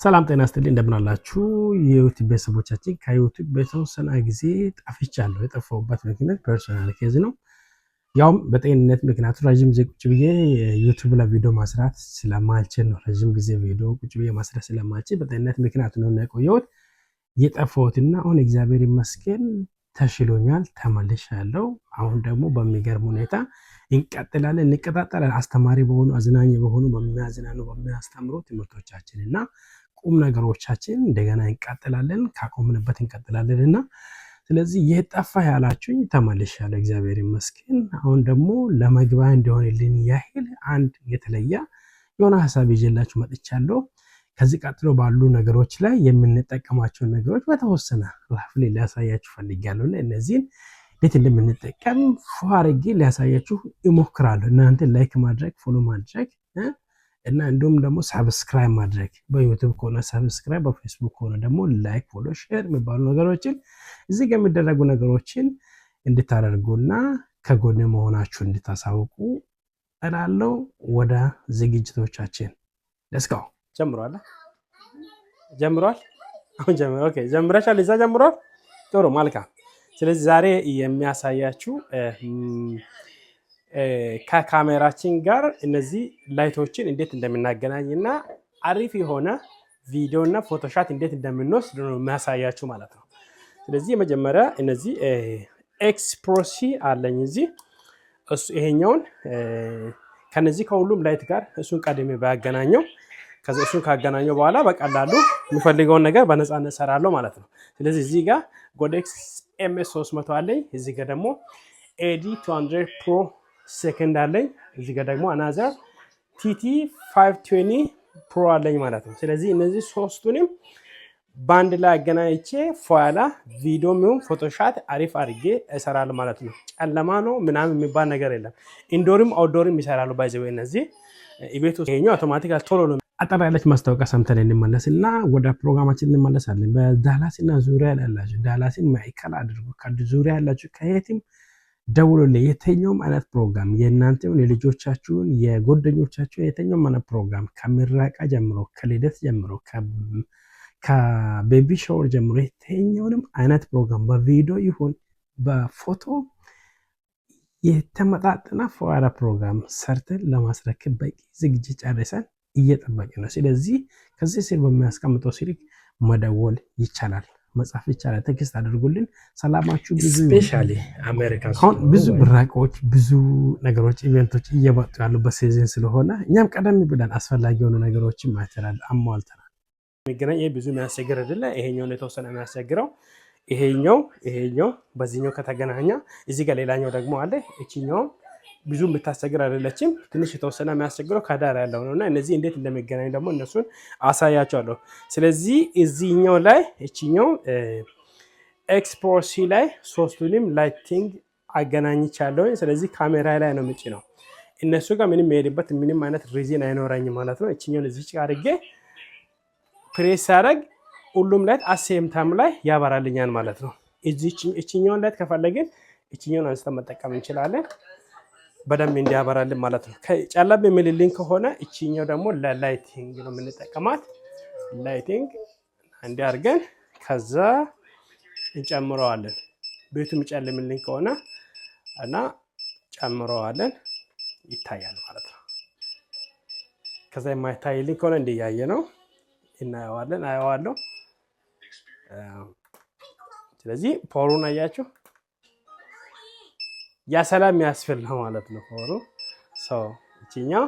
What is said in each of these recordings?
ሰላም ጤና ይስጥልኝ እንደምን አላችሁ የዩቲዩብ ቤተሰቦቻችን። ከዩቲዩብ በተወሰነ ጊዜ ጠፍቻለሁ። የጠፋሁበት ምክንያት ፐርሰናል ኬዝ ነው። ያውም በጤንነት ምክንያት ረጅም ጊዜ ቁጭ ብዬ ዩቲዩብ ላይ ቪዲዮ መስራት ስለማልችል ነው። ረጅም ጊዜ ቪዲዮ ቁጭ ብዬ መስራት ስለማልችል በጤንነት ምክንያት ነው የቆየሁት የጠፋሁትና አሁን እግዚአብሔር ይመስገን ተሽሎኛል፣ ተመልሻለሁ። አሁን ደግሞ በሚገርም ሁኔታ እንቀጣጠላለን። አስተማሪ በሆኑ አዝናኝ በሆኑ በሚያዝናኑ በሚያስተምሩ ትምህርቶቻችንና ቁም ነገሮቻችን እንደገና እንቀጥላለን፣ ካቆምንበት እንቀጥላለንና ስለዚህ የጠፋ ያላችሁኝ ተመልሻለሁ፣ እግዚአብሔር ይመስገን። አሁን ደግሞ ለመግቢያ እንዲሆንልኝ ያህል አንድ የተለየ የሆነ ሐሳብ ይዤላችሁ መጥቻለሁ። ከዚህ ቀጥሎ ባሉ ነገሮች ላይ የምንጠቀማቸው ነገሮች በተወሰነ ራፍሊ ሊያሳያችሁ ፈልጋለሁ። እነዚህን እንዴት እንደምንጠቀም ፏርጌ ሊያሳያችሁ እሞክራለሁ። እናንተ ላይክ ማድረግ፣ ፎሎ ማድረግ እና እንዲሁም ደግሞ ሰብስክራይብ ማድረግ፣ በዩቲዩብ ከሆነ ሰብስክራይብ፣ በፌስቡክ ከሆነ ደግሞ ላይክ፣ ፎሎ፣ ሼር የሚባሉ ነገሮችን እዚህ ጋር የሚደረጉ ነገሮችን እንድታደርጉና ከጎኔ መሆናችሁ እንድታሳውቁ እላለሁ። ወደ ዝግጅቶቻችን let's go። ጀምሯል። አሁን ጀምሯል። ኦኬ ጀምረሻል። እዛ ጀምሯል። ጥሩ መልካም። ስለዚህ ዛሬ የሚያሳያችሁ ከካሜራችን ጋር እነዚህ ላይቶችን እንዴት እንደምናገናኝና አሪፍ የሆነ ቪዲዮና ፎቶሻት እንዴት እንደምንወስድ ነው የሚያሳያችሁ ማለት ነው። ስለዚህ የመጀመሪያ እነዚህ ኤክስፕሮሲ አለኝ እዚህ ይሄኛውን ከነዚህ ከሁሉም ላይት ጋር እሱን ቀድሜ ባያገናኘው ከዛ እሱን ካገናኘው በኋላ በቀላሉ የሚፈልገውን ነገር በነፃነት ሰራለሁ ማለት ነው። ስለዚህ እዚህ ጋር ጎዴክስ MS300 አለኝ። እዚህ ጋር ደግሞ AD200 ፕሮ ሴኮንድ አለኝ። እዚህ ጋር ደግሞ አናዘር TT520 ፕሮ አለኝ ማለት ነው። ስለዚህ እነዚህ ሶስቱንም ባንድ ላይ አገናኝቼ ፏላ ቪዲዮ ሚሆን ፎቶሻት አሪፍ አድርጌ እሰራለሁ ማለት ነው። ጨለማ ነው ምናምን የሚባል ነገር የለም። ኢንዶርም አውትዶርም ይሰራሉ። ባይዘው እነዚህ ኢቤቱ ይሄኛው አውቶማቲካሊ ቶሎ ነው። አጠር ያለች ማስታወቂያ ሰምተን እንመለስና ወደ ፕሮግራማችን እንመለሳለን። በዳላስና ዙሪያ ያላችሁ ዳላስን ማዕከል አድርጉ ከዙሪያ ያላችሁ ከየትም ደውሉልኝ። የትኛውም አይነት ፕሮግራም የእናንተውን የልጆቻችሁን የጓደኞቻችሁን የትኛውም አይነት ፕሮግራም ከምረቃ ጀምሮ ከልደት ጀምሮ ከቤቢ ሻወር ጀምሮ የትኛውንም አይነት ፕሮግራም በቪዲዮ ይሁን በፎቶ የተመጣጠነ ፎራ ፕሮግራም ሰርተን ለማስረከብ በቂ ዝግጅት ጨርሰን እየጠበቅን ነው። ስለዚህ ከዚህ ስር በሚያስቀምጠው ስልክ መደወል ይቻላል፣ መጻፍ ይቻላል። ቴክስት አድርጉልን። ሰላማችሁ ብዙ ስፔሻሊ አሜሪካን አሁን ብዙ ብራቆች ብዙ ነገሮች ኢቨንቶች እየመጡ ያሉበት ሲዝን ስለሆነ እኛም ቀደም ብለን አስፈላጊ የሆኑ ነገሮችን ማተራል አሟልተናል። የሚገናኝ ይሄ ብዙ የሚያስቸግር አይደለ። ይሄኛው የተወሰነ የሚያስቸግረው ይሄኛው በዚህኛው ከተገናኛ እዚህ ጋር ሌላኛው ደግሞ አለ። እቺኛው ብዙ የምታስቸግር አይደለችም። ትንሽ የተወሰነ የሚያስቸግረው ከዳር ያለው ነውና እነዚህ እንዴት እንደሚገናኝ ደግሞ እነሱን አሳያቸዋለሁ። ስለዚህ እዚህኛው ላይ እቺኛው ኤክስፖርሲ ላይ ሶስቱንም ላይቲንግ አገናኝቻለሁ። ስለዚህ ካሜራ ላይ ነው ምጭ ነው። እነሱ ጋር ምንም የሄድበት ምንም አይነት ሪዝን አይኖረኝም ማለት ነው። እቺኛውን እዚህ ጋር አድርጌ ፕሬስ አደረግ ሁሉም ላይት አሴም ታይም ላይ ያበራልኛል ማለት ነው። እቺኛውን ላይት ከፈለግን እቺኛውን አንስተን መጠቀም እንችላለን በደንብ እንዲያበራልን ማለት ነው። ጨለብ የሚልልን ከሆነ እቺኛው ደግሞ ለላይቲንግ ነው የምንጠቀማት። ላይቲንግ እንዲያርገን ከዛ እንጨምረዋለን። ቤቱ የሚጨልምልን ከሆነ እና ጨምረዋለን ይታያል ማለት ነው። ከዛ የማይታይልን ከሆነ እንደያየ ነው እናየዋለን። አየዋለሁ። ስለዚህ ፖሩን አያችሁ ያ ሰላም ያስፈል ነው ማለት ነው። ፖሩ ሰው እቺኛው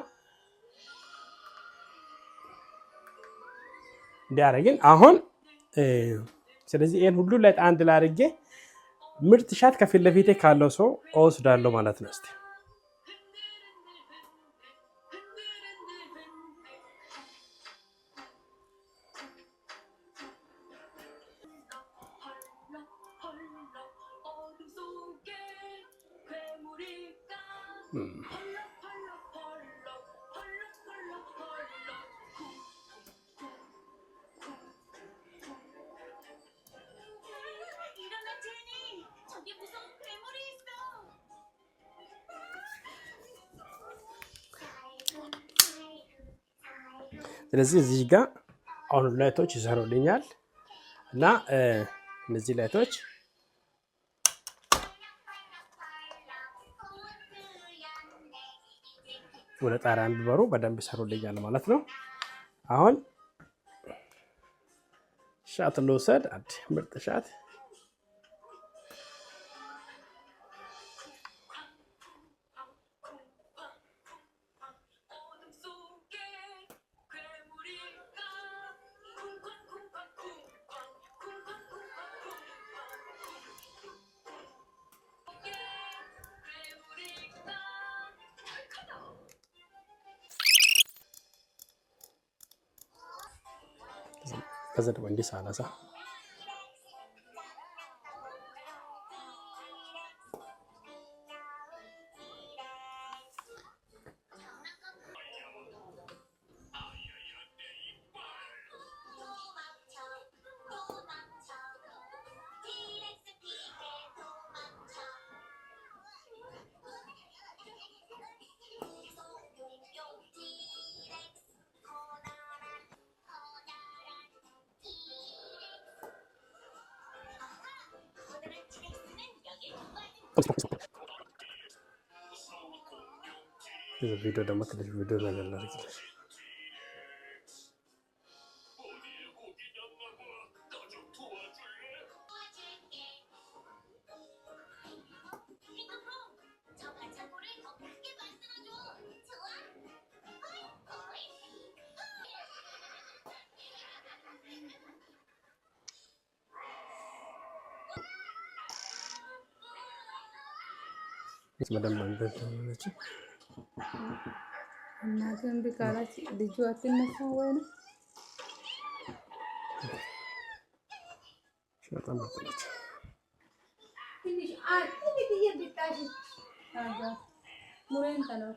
እንዲያረግን አሁን ስለዚህ ይሄን ሁሉ ላይ አንድ ላይ አድርጌ ምርጥ ሻት ከፊት ለፊቴ ካለው ሰው እወስዳለሁ ማለት ነው። እስቲ ስለዚህ እዚህ ጋር አሁን ላይቶች ይሰሩልኛል እና እነዚህ ላይቶች ወደ ጣሪያ ቢበሩ በደንብ ይሰሩልኛል ማለት ነው። አሁን ሻት ልውሰድ። አንድ ምርጥ ሻት ከዛ ደግሞ እንዲህ ሳነሳ ቪዲዮ ደግሞ ትንሽ ቪዲዮ ነገር ላድርግልሽ። በደንብ አንበች እናትን ቢቃላት ልጁ አትነሳ ወይ ነው በጣም በጣም ትንሽ አጥቂ ቢጣሽ ታዛ ሙሬን ተናው